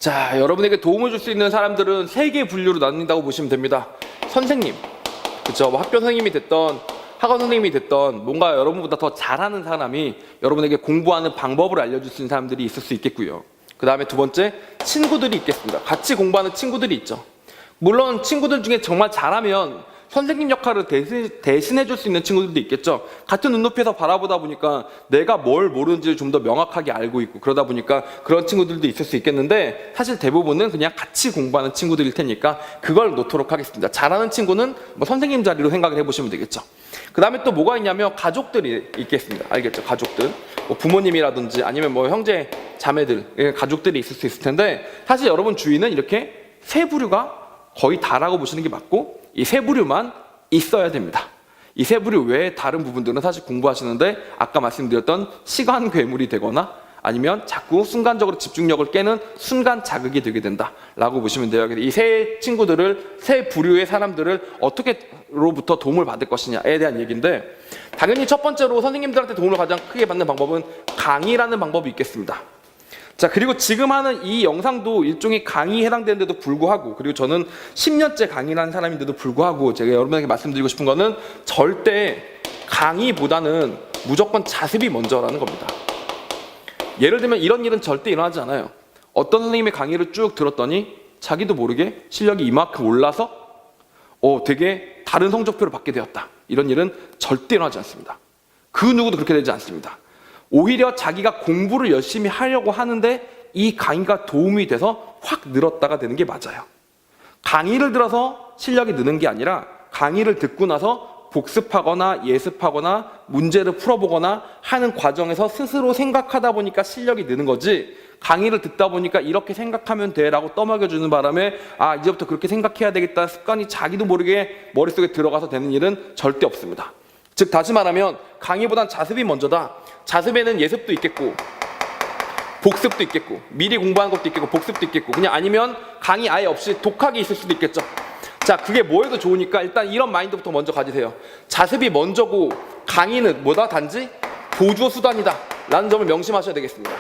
자, 여러분에게 도움을 줄 수 있는 사람들은 세 개의 분류로 나뉜다고 보시면 됩니다. 선생님, 그쵸? 뭐 학교 선생님이 됐던 학원 선생님이 됐던 뭔가 여러분보다 더 잘하는 사람이 여러분에게 공부하는 방법을 알려줄 수 있는 사람들이 있을 수 있겠고요. 그 다음에 두 번째, 친구들이 있겠습니다. 같이 공부하는 친구들이 있죠. 물론 친구들 중에 정말 잘하면 선생님 역할을 대신해 줄 수 있는 친구들도 있겠죠. 같은 눈높이에서 바라보다 보니까 내가 뭘 모르는지를 좀 더 명확하게 알고 있고 그러다 보니까 그런 친구들도 있을 수 있겠는데, 사실 대부분은 그냥 같이 공부하는 친구들일 테니까 그걸 놓도록 하겠습니다. 잘하는 친구는 뭐 선생님 자리로 생각을 해보시면 되겠죠. 그 다음에 또 뭐가 있냐면 가족들이 있겠습니다. 알겠죠? 가족들, 뭐 부모님이라든지 아니면 뭐 형제 자매들, 가족들이 있을 수 있을 텐데, 사실 여러분 주위는 이렇게 세 부류가 거의 다라고 보시는 게 맞고, 이 세 부류만 있어야 됩니다. 이 세 부류 외에 다른 부분들은 사실 공부하시는데 아까 말씀드렸던 시간 괴물이 되거나 아니면 자꾸 순간적으로 집중력을 깨는 순간 자극이 되게 된다라고 보시면 돼요. 이 세 친구들을, 세 부류의 사람들을 어떻게로부터 도움을 받을 것이냐에 대한 얘기인데, 당연히 첫 번째로 선생님들한테 도움을 가장 크게 받는 방법은 강의라는 방법이 있겠습니다. 자, 그리고 지금 하는 이 영상도 일종의 강의에 해당되는데도 불구하고, 그리고 저는 10년째 강의를 하는 사람인데도 불구하고 제가 여러분에게 말씀드리고 싶은 거는 절대 강의보다는 무조건 자습이 먼저라는 겁니다. 예를 들면 이런 일은 절대 일어나지 않아요. 어떤 선생님의 강의를 쭉 들었더니 자기도 모르게 실력이 이만큼 올라서 되게 다른 성적표를 받게 되었다. 이런 일은 절대 일어나지 않습니다. 그 누구도 그렇게 되지 않습니다. 오히려 자기가 공부를 열심히 하려고 하는데 이 강의가 도움이 돼서 확 늘었다가 되는 게 맞아요. 강의를 들어서 실력이 느는 게 아니라 강의를 듣고 나서 복습하거나 예습하거나 문제를 풀어보거나 하는 과정에서 스스로 생각하다 보니까 실력이 느는 거지, 강의를 듣다 보니까 이렇게 생각하면 돼 라고 떠먹여주는 바람에 이제부터 그렇게 생각해야 되겠다는 습관이 자기도 모르게 머릿속에 들어가서 되는 일은 절대 없습니다. 즉 다시 말하면 강의보단 자습이 먼저다. 자습에는 예습도 있겠고 복습도 있겠고 미리 공부하는 것도 있겠고 복습도 있겠고, 그냥 아니면 강의 아예 없이 독학이 있을 수도 있겠죠. 자, 그게 뭐해도 좋으니까 일단 이런 마인드부터 먼저 가지세요. 자습이 먼저고 강의는 뭐다? 단지 보조 수단이다 라는 점을 명심하셔야 되겠습니다.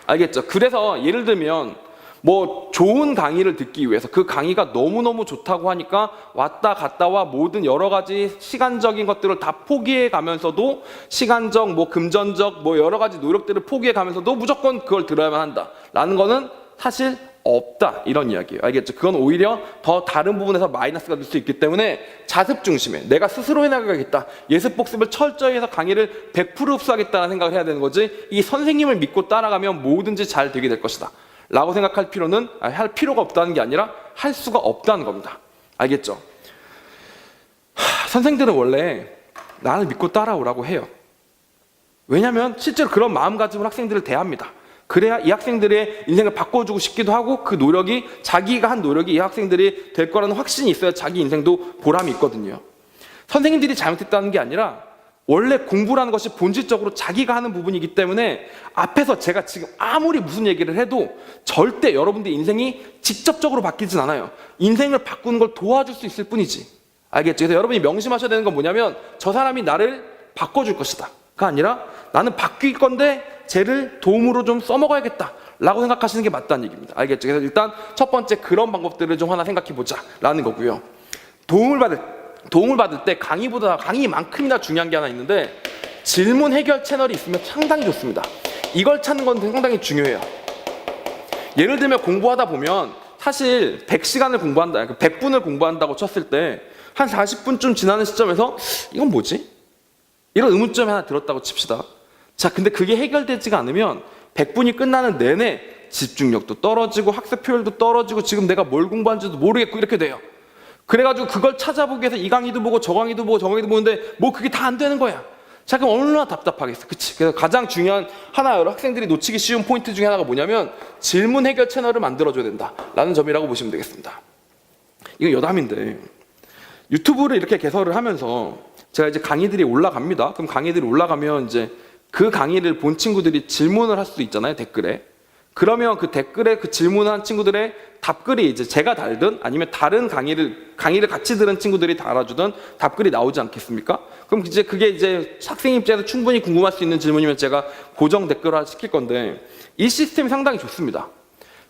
알겠죠? 그래서 예를 들면 뭐 좋은 강의를 듣기 위해서 그 강의가 너무너무 좋다고 하니까 왔다 갔다와 모든 여러 가지 시간적인 것들을 다 포기해 가면서도, 시간적, 뭐 금전적, 뭐 여러 가지 노력들을 포기해 가면서도 무조건 그걸 들어야만 한다 라는 거는 사실 없다, 이런 이야기예요. 알겠죠? 그건 오히려 더 다른 부분에서 마이너스가 될 수 있기 때문에 자습 중심에 내가 스스로 해나가겠다, 예습 복습을 철저히 해서 강의를 100% 흡수하겠다는 생각을 해야 되는 거지, 이 선생님을 믿고 따라가면 뭐든지 잘 되게 될 것이다 라고 생각할 필요는, 할 필요가 없다는 게 아니라 할 수가 없다는 겁니다. 알겠죠? 선생들은 원래 나를 믿고 따라오라고 해요. 왜냐하면 실제로 그런 마음가짐으로 학생들을 대합니다. 그래야 이 학생들의 인생을 바꿔주고 싶기도 하고, 그 노력이, 자기가 한 노력이 이 학생들이 될 거라는 확신이 있어야 자기 인생도 보람이 있거든요. 선생님들이 잘못했다는 게 아니라 원래 공부라는 것이 본질적으로 자기가 하는 부분이기 때문에 앞에서 제가 지금 아무리 무슨 얘기를 해도 절대 여러분들 인생이 직접적으로 바뀌진 않아요. 인생을 바꾸는 걸 도와줄 수 있을 뿐이지. 알겠죠? 그래서 여러분이 명심하셔야 되는 건 뭐냐면, 저 사람이 나를 바꿔줄 것이다 가 아니라 나는 바뀔 건데 쟤를 도움으로 좀 써먹어야겠다 라고 생각하시는 게 맞다는 얘기입니다. 알겠죠? 그래서 일단 첫 번째 그런 방법들을 좀 하나 생각해 보자 라는 거고요. 도움을 받을 때 강의보다, 강의만큼이나 중요한 게 하나 있는데, 질문 해결 채널이 있으면 상당히 좋습니다. 이걸 찾는 건 상당히 중요해요. 예를 들면 공부하다 보면 사실 100시간을 공부한다, 100분을 공부한다고 쳤을 때 한 40분쯤 지나는 시점에서 이건 뭐지? 이런 의문점이 하나 들었다고 칩시다. 자, 근데 그게 해결되지가 않으면 100분이 끝나는 내내 집중력도 떨어지고 학습 효율도 떨어지고 지금 내가 뭘 공부하는지도 모르겠고 이렇게 돼요. 그래가지고 그걸 찾아보기 위해서 이 강의도 보고 저 강의도 보고 저 강의도 보는데 뭐 그게 다 안 되는 거야. 자, 그럼 얼마나 답답하겠어. 그치? 그래서 가장 중요한 하나, 여러 학생들이 놓치기 쉬운 포인트 중에 하나가 뭐냐면 질문 해결 채널을 만들어줘야 된다라는 점이라고 보시면 되겠습니다. 이거 여담인데, 유튜브를 이렇게 개설을 하면서 제가 이제 강의들이 올라갑니다. 그럼 강의들이 올라가면 이제 그 강의를 본 친구들이 질문을 할 수도 있잖아요, 댓글에. 그러면 그 댓글에 그 질문한 친구들의 답글이 이제 제가 달든 아니면 다른 강의를 같이 들은 친구들이 달아주든 답글이 나오지 않겠습니까? 그럼 이제 그게 이제 학생 입장에서 충분히 궁금할 수 있는 질문이면 제가 고정 댓글화 시킬 건데, 이 시스템이 상당히 좋습니다.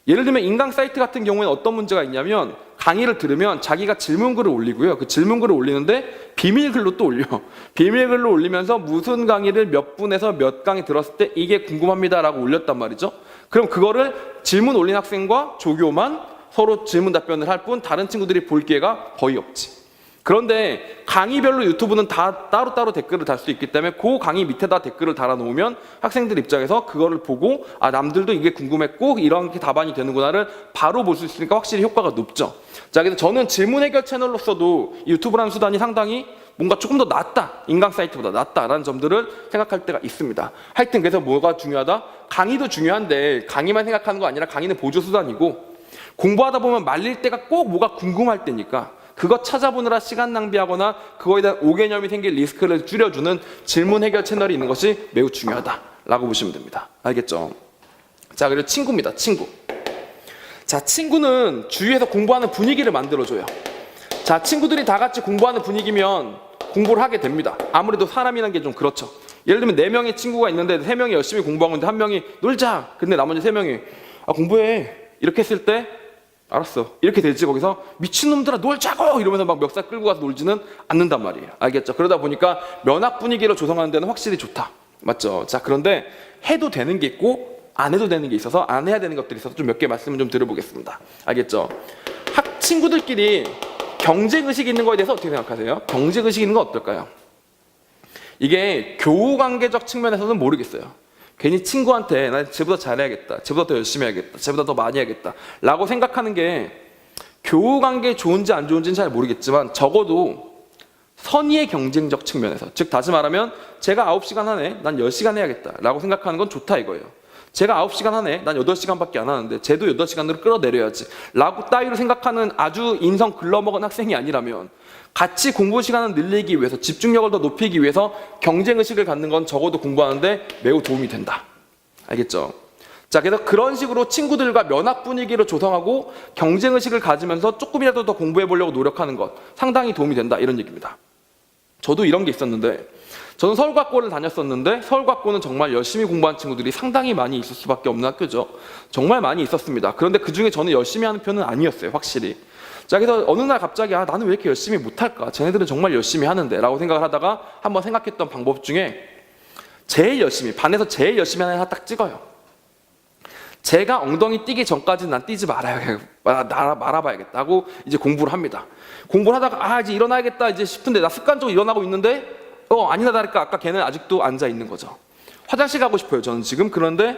예를 들면 인강 사이트 같은 경우에는 어떤 문제가 있냐면 강의를 들으면 자기가 질문글을 올리고요. 그 질문글을 올리는데 비밀글로 또 올려. 비밀글로 올리면서 무슨 강의를 몇 분에서 몇 강의 들었을 때 이게 궁금합니다라고 올렸단 말이죠. 그럼 그거를 질문 올린 학생과 조교만 서로 질문 답변을 할 뿐 다른 친구들이 볼 기회가 거의 없지. 그런데 강의별로 유튜브는 다 따로따로 댓글을 달 수 있기 때문에 그 강의 밑에다 댓글을 달아놓으면 학생들 입장에서 그거를 보고 아 남들도 이게 궁금했고 이런 게 답안이 되는구나를 바로 볼 수 있으니까 확실히 효과가 높죠. 자, 그래서 저는 질문 해결 채널로서도 유튜브라는 수단이 상당히 뭔가 조금 더 낫다, 인강 사이트보다 낫다라는 점들을 생각할 때가 있습니다. 하여튼 그래서 뭐가 중요하다? 강의도 중요한데 강의만 생각하는 거 아니라 강의는 보조 수단이고 공부하다 보면 말릴 때가 꼭 뭐가 궁금할 때니까 그거 찾아보느라 시간 낭비하거나 그거에 대한 오개념이 생길 리스크를 줄여주는 질문 해결 채널이 있는 것이 매우 중요하다라고 보시면 됩니다. 알겠죠? 자, 그리고 친구입니다. 친구. 자, 친구는 주위에서 공부하는 분위기를 만들어줘요. 자, 친구들이 다 같이 공부하는 분위기면 공부를 하게 됩니다. 아무래도 사람이라는 게 좀 그렇죠. 예를 들면 4명의 친구가 있는데 3명이 열심히 공부하고 있는데 1명이 놀자. 근데 나머지 3명이 아, 공부해. 이렇게 했을 때 알았어. 이렇게 되지. 거기서 미친놈들아 놀자고 이러면서 막 멱살 끌고 가서 놀지는 않는단 말이에요. 알겠죠? 그러다 보니까 면학 분위기를 조성하는 데는 확실히 좋다. 맞죠? 자, 그런데 해도 되는 게 있고 안 해도 되는 게 있어서 안 해야 되는 것들이 있어서 좀 몇 개 말씀을 좀 드려보겠습니다. 알겠죠? 친구들끼리 경쟁의식이 있는 거에 대해서 어떻게 생각하세요? 경쟁의식이 있는 건 어떨까요? 이게 교우관계적 측면에서는 모르겠어요. 괜히 친구한테 나 쟤보다 잘해야겠다, 쟤보다 더 열심히 해야겠다, 쟤보다 더 많이 해야겠다 라고 생각하는 게 교우관계 좋은지 안 좋은지는 잘 모르겠지만 적어도 선의의 경쟁적 측면에서, 즉 다시 말하면 제가 9시간 하네, 난 10시간 해야겠다 라고 생각하는 건 좋다 이거예요. 제가 9시간 하네, 난 8시간밖에 안 하는데 쟤도 8시간으로 끌어내려야지 라고 따위로 생각하는 아주 인성 글러먹은 학생이 아니라면 같이 공부 시간을 늘리기 위해서, 집중력을 더 높이기 위해서 경쟁의식을 갖는 건 적어도 공부하는데 매우 도움이 된다. 알겠죠? 자, 그래서 그런 식으로 친구들과 면학 분위기를 조성하고 경쟁의식을 가지면서 조금이라도 더 공부해 보려고 노력하는 것 상당히 도움이 된다, 이런 얘기입니다. 저도 이런 게 있었는데, 저는 서울과고를 다녔었는데 서울과고는 정말 열심히 공부한 친구들이 상당히 많이 있을 수밖에 없는 학교죠. 정말 많이 있었습니다. 그런데 그중에 저는 열심히 하는 편은 아니었어요, 확실히. 자, 그래서 어느 날 갑자기 나는 왜 이렇게 열심히 못할까? 쟤네들은 정말 열심히 하는데 라고 생각을 하다가 한번 생각했던 방법 중에 제일 열심히, 반에서 제일 열심히 하는 애를 딱 찍어요. 제가 엉덩이 뛰기 전까지는 난 뛰지 말아봐야겠다 하고 이제 공부를 합니다. 공부를 하다가 이제 일어나야겠다 이제 싶은데 나 습관적으로 일어나고 있는데 아니나 다를까 아까 걔는 아직도 앉아 있는 거죠. 화장실 가고 싶어요, 저는 지금. 그런데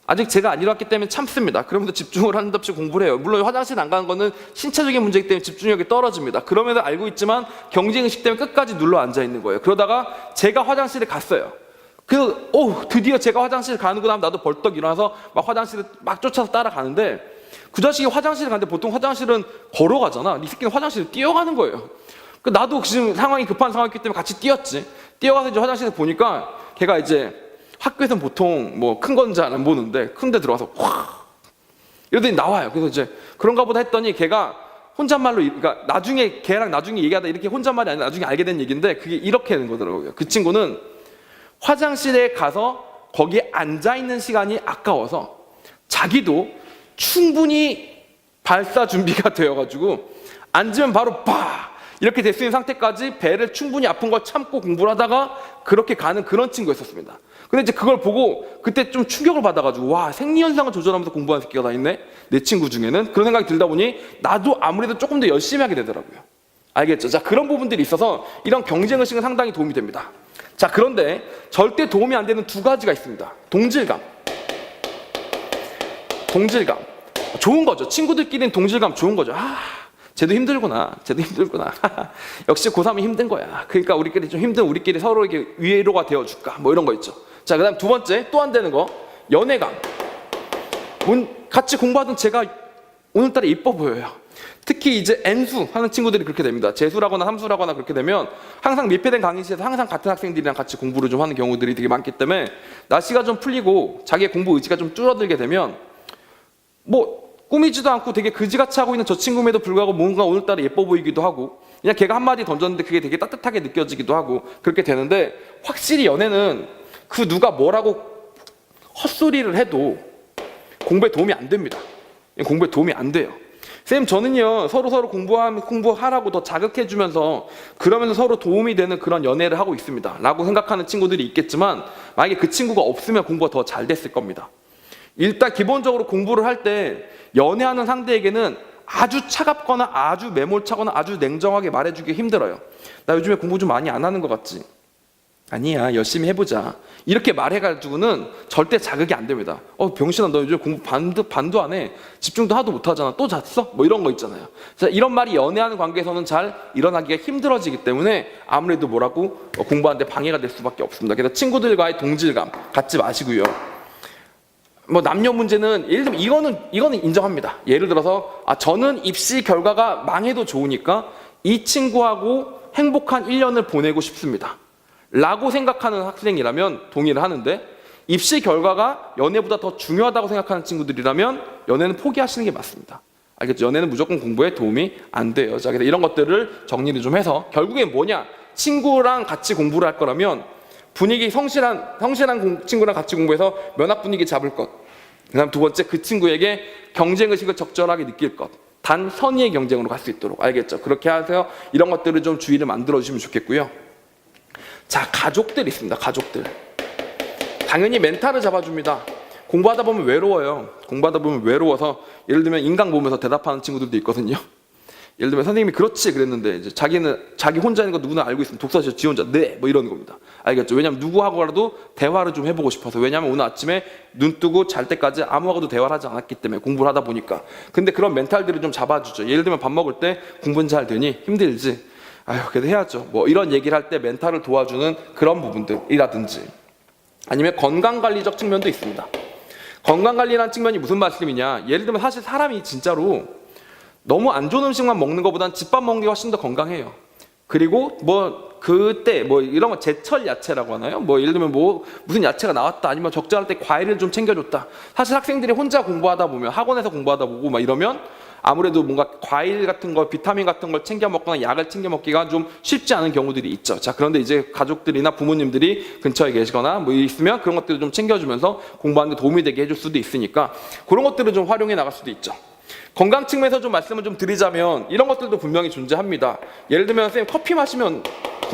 아직 제가 안 일어났기 때문에 참습니다. 그러면서 집중을 한답시 공부를 해요. 물론 화장실 안 가는 거는 신체적인 문제이기 때문에 집중력이 떨어집니다. 그럼에도 알고 있지만 경쟁의식 때문에 끝까지 눌러 앉아 있는 거예요. 그러다가 제가 화장실에 갔어요. 그래서 드디어 제가 화장실 가는구나 하면 나도 벌떡 일어나서 막 화장실을 막 쫓아서 따라가는데 그 자식이 화장실에 가는데 보통 화장실은 걸어가잖아. 이 새끼는 화장실을 뛰어가는 거예요. 나도 지금 상황이 급한 상황이기 때문에 같이 뛰었지. 뛰어가서 이제 화장실에 보니까 걔가 이제 학교에서는 보통 뭐 큰 건 잘 안 보는데 큰 데 들어가서 확 이러더니 나와요. 그래서 이제 그런가 보다 했더니 걔가 혼잣말로, 그러니까 나중에 걔랑 나중에 얘기하다 이렇게 혼잣말이 아니라 나중에 알게 된 얘기인데 그게 이렇게 되는 거더라고요. 그 친구는 화장실에 가서 거기에 앉아있는 시간이 아까워서 자기도 충분히 발사 준비가 되어가지고 앉으면 바로 이렇게 될 수 있는 상태까지 배를 충분히 아픈 걸 참고 공부를 하다가 그렇게 가는 그런 친구였었습니다. 근데 이제 그걸 보고 그때 좀 충격을 받아가지고 와, 생리현상을 조절하면서 공부하는 새끼가 다 있네, 내 친구 중에는. 그런 생각이 들다 보니 나도 아무래도 조금 더 열심히 하게 되더라고요. 알겠죠? 자, 그런 부분들이 있어서 이런 경쟁의식은 상당히 도움이 됩니다. 자, 그런데 절대 도움이 안 되는 두 가지가 있습니다. 동질감. 좋은 거죠. 친구들끼리는 동질감 좋은 거죠. 쟤도 힘들구나. 역시 고3이 힘든 거야. 그러니까 우리끼리 좀 힘든 우리끼리 서로에게 위로가 되어줄까. 뭐 이런 거 있죠. 자, 그 다음 두 번째, 또 안 되는 거, 연애감. 같이 공부하던 제가 오늘따라 이뻐 보여요. 특히 이제 N수 하는 친구들이 그렇게 됩니다. 재수라거나 함수라거나 그렇게 되면 항상 밀폐된 강의실에서 항상 같은 학생들이랑 같이 공부를 좀 하는 경우들이 되게 많기 때문에 날씨가 좀 풀리고 자기의 공부 의지가 좀 줄어들게 되면 꾸미지도 않고 되게 그지같이 하고 있는 저 친구임에도 불구하고 뭔가 오늘따라 예뻐 보이기도 하고 그냥 걔가 한마디 던졌는데 그게 되게 따뜻하게 느껴지기도 하고 그렇게 되는데, 확실히 연애는 그 누가 뭐라고 헛소리를 해도 공부에 도움이 안 됩니다. 공부에 도움이 안 돼요. 쌤, 저는요 서로 공부하라고 더 자극해주면서 그러면서 서로 도움이 되는 그런 연애를 하고 있습니다 라고 생각하는 친구들이 있겠지만, 만약에 그 친구가 없으면 공부가 더 잘 됐을 겁니다. 일단 기본적으로 공부를 할 때 연애하는 상대에게는 아주 차갑거나 아주 매몰차거나 아주 냉정하게 말해주기 힘들어요. 나 요즘에 공부 좀 많이 안 하는 것 같지? 아니야, 열심히 해보자, 이렇게 말해가지고는 절대 자극이 안 됩니다. 병신아, 너 요즘 공부 반도 안 해, 집중도 하도 못하잖아, 또 잤어? 뭐 이런 거 있잖아요. 이런 말이 연애하는 관계에서는 잘 일어나기가 힘들어지기 때문에 아무래도 공부하는데 방해가 될 수밖에 없습니다. 그래서 친구들과의 동질감 갖지 마시고요. 뭐 남녀 문제는 예를 들면 이거는 인정합니다. 예를 들어서 저는 입시 결과가 망해도 좋으니까 이 친구하고 행복한 1년을 보내고 싶습니다 라고 생각하는 학생이라면 동의를 하는데, 입시 결과가 연애보다 더 중요하다고 생각하는 친구들이라면 연애는 포기하시는 게 맞습니다. 알겠죠? 연애는 무조건 공부에 도움이 안 돼요. 자, 그래서 이런 것들을 정리를 좀 해서 결국엔 뭐냐? 친구랑 같이 공부를 할 거라면 분위기 성실한 친구랑 같이 공부해서 면학 분위기 잡을 것. 그다음 두 번째, 그 친구에게 경쟁 의식을 적절하게 느낄 것. 단 선의의 경쟁으로 갈 수 있도록. 알겠죠? 그렇게 하세요. 이런 것들을 좀 주의를 만들어 주시면 좋겠고요. 자, 가족들 있습니다. 가족들. 당연히 멘탈을 잡아줍니다. 공부하다 보면 외로워요. 공부하다 보면 외로워서 예를 들면 인강 보면서 대답하는 친구들도 있거든요. 예를 들면 선생님이 그렇지 그랬는데 이제 자기 혼자 있는 거 누구나 알고 있으면 독서실 지 혼자 네 뭐 이러는 겁니다. 알겠죠? 왜냐하면 누구하고라도 대화를 좀 해보고 싶어서. 왜냐하면 오늘 아침에 눈 뜨고 잘 때까지 아무하고도 대화를 하지 않았기 때문에, 공부를 하다 보니까. 근데 그런 멘탈들을 좀 잡아주죠. 예를 들면 밥 먹을 때 공부는 잘 되니? 힘들지? 아유, 그래도 해야죠. 뭐 이런 얘기를 할 때 멘탈을 도와주는 그런 부분들이라든지, 아니면 건강관리적 측면도 있습니다. 건강관리라는 측면이 무슨 말씀이냐? 예를 들면 사실 사람이 진짜로 너무 안 좋은 음식만 먹는 것보단 집밥 먹는 게 훨씬 더 건강해요. 그리고 그때 이런 거 제철 야채라고 하나요? 예를 들면 무슨 야채가 나왔다, 아니면 적절할 때 과일을 좀 챙겨줬다. 사실 학생들이 혼자 공부하다 보면, 학원에서 공부하다 보고 막 이러면 아무래도 뭔가 과일 같은 거, 비타민 같은 걸 챙겨 먹거나 약을 챙겨 먹기가 좀 쉽지 않은 경우들이 있죠. 자, 그런데 이제 가족들이나 부모님들이 근처에 계시거나 있으면 그런 것들을 좀 챙겨주면서 공부하는 데 도움이 되게 해줄 수도 있으니까 그런 것들을 좀 활용해 나갈 수도 있죠. 건강 측면에서 좀 말씀을 좀 드리자면 이런 것들도 분명히 존재합니다. 예를 들면 선생님, 커피 마시면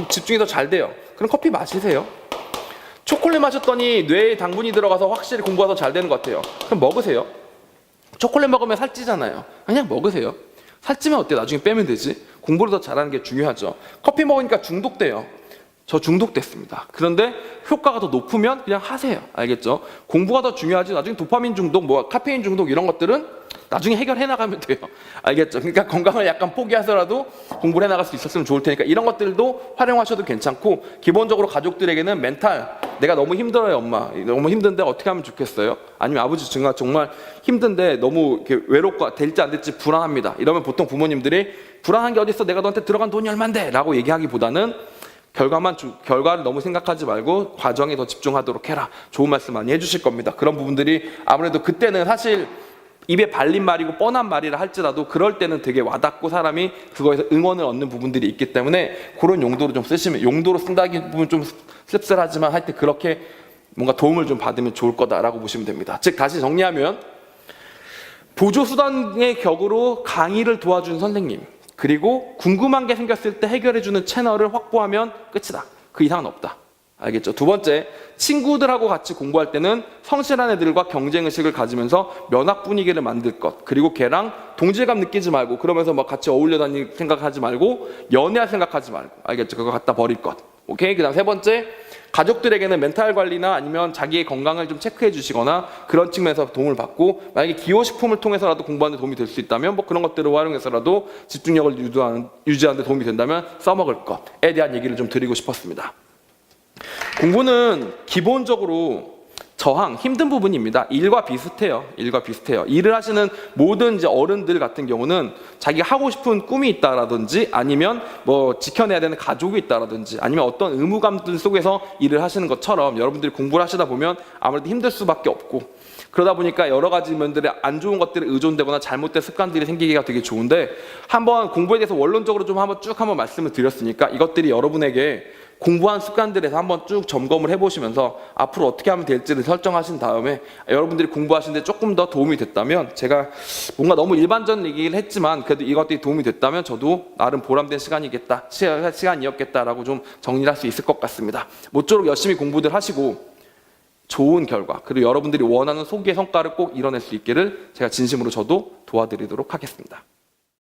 집중이 더 잘 돼요. 그럼 커피 마시세요. 초콜릿 마셨더니 뇌에 당분이 들어가서 확실히 공부가 더 잘 되는 것 같아요. 그럼 먹으세요. 초콜릿 먹으면 살찌잖아요. 그냥 먹으세요. 살찌면 어때? 나중에 빼면 되지. 공부를 더 잘하는 게 중요하죠. 커피 먹으니까 중독돼요. 저 중독됐습니다. 그런데 효과가 더 높으면 그냥 하세요. 알겠죠? 공부가 더 중요하지. 나중에 도파민 중독, 카페인 중독 이런 것들은 나중에 해결해 나가면 돼요. 알겠죠? 그러니까 건강을 약간 포기하더라도 공부를 해 나갈 수 있었으면 좋을 테니까 이런 것들도 활용하셔도 괜찮고, 기본적으로 가족들에게는 멘탈, 내가 너무 힘들어요 엄마, 너무 힘든데 어떻게 하면 좋겠어요? 아니면 아버지 정말 힘든데 너무 이렇게 외롭고 될지 안 될지 불안합니다. 이러면 보통 부모님들이 불안한 게 어딨어, 내가 너한테 들어간 돈이 얼만데 라고 얘기하기보다는 결과를 너무 생각하지 말고 과정에 더 집중하도록 해라. 좋은 말씀 많이 해주실 겁니다. 그런 부분들이 아무래도 그때는 사실 입에 발린 말이고 뻔한 말이라 할지라도 그럴 때는 되게 와닿고 사람이 그거에서 응원을 얻는 부분들이 있기 때문에 그런 용도로 좀 쓰시면, 용도로 쓴다기 보면 좀 씁쓸하지만 하여튼 그렇게 뭔가 도움을 좀 받으면 좋을 거다라고 보시면 됩니다. 즉, 다시 정리하면 보조수단의 격으로 강의를 도와준 선생님, 그리고 궁금한 게 생겼을 때 해결해주는 채널을 확보하면 끝이다. 그 이상은 없다. 알겠죠? 두 번째, 친구들하고 같이 공부할 때는 성실한 애들과 경쟁의식을 가지면서 면학 분위기를 만들 것, 그리고 걔랑 동질감 느끼지 말고 그러면서 같이 어울려 다닐 생각하지 말고 연애할 생각하지 말고, 알겠죠? 그거 갖다 버릴 것. 오케이? 그 다음 세 번째, 가족들에게는 멘탈 관리나 아니면 자기의 건강을 좀 체크해 주시거나 그런 측면에서 도움을 받고, 만약에 기호식품을 통해서라도 공부하는 데 도움이 될 수 있다면 그런 것들을 활용해서라도 집중력을 유지하는 데 도움이 된다면 써먹을 것에 대한 얘기를 좀 드리고 싶었습니다. 공부는 기본적으로 힘든 부분입니다. 일과 비슷해요. 일을 하시는 모든 이제 어른들 같은 경우는 자기가 하고 싶은 꿈이 있다라든지, 아니면 지켜내야 되는 가족이 있다라든지, 아니면 어떤 의무감들 속에서 일을 하시는 것처럼 여러분들이 공부를 하시다 보면 아무래도 힘들 수밖에 없고, 그러다 보니까 여러 가지 면들의 안 좋은 것들에 의존되거나 잘못된 습관들이 생기기가 되게 좋은데, 한번 공부에 대해서 원론적으로 좀 한번 쭉 말씀을 드렸으니까 이것들이 여러분에게 공부한 습관들에서 한번 쭉 점검을 해보시면서 앞으로 어떻게 하면 될지를 설정하신 다음에 여러분들이 공부하시는데 조금 더 도움이 됐다면, 제가 뭔가 너무 일반적인 얘기를 했지만 그래도 이것들이 도움이 됐다면 저도 나름 보람된 시간이었겠다라고 좀 정리를 할 수 있을 것 같습니다. 모쪼록 열심히 공부들 하시고 좋은 결과, 그리고 여러분들이 원하는 소기의 성과를 꼭 이뤄낼 수 있기를 제가 진심으로 저도 도와드리도록 하겠습니다.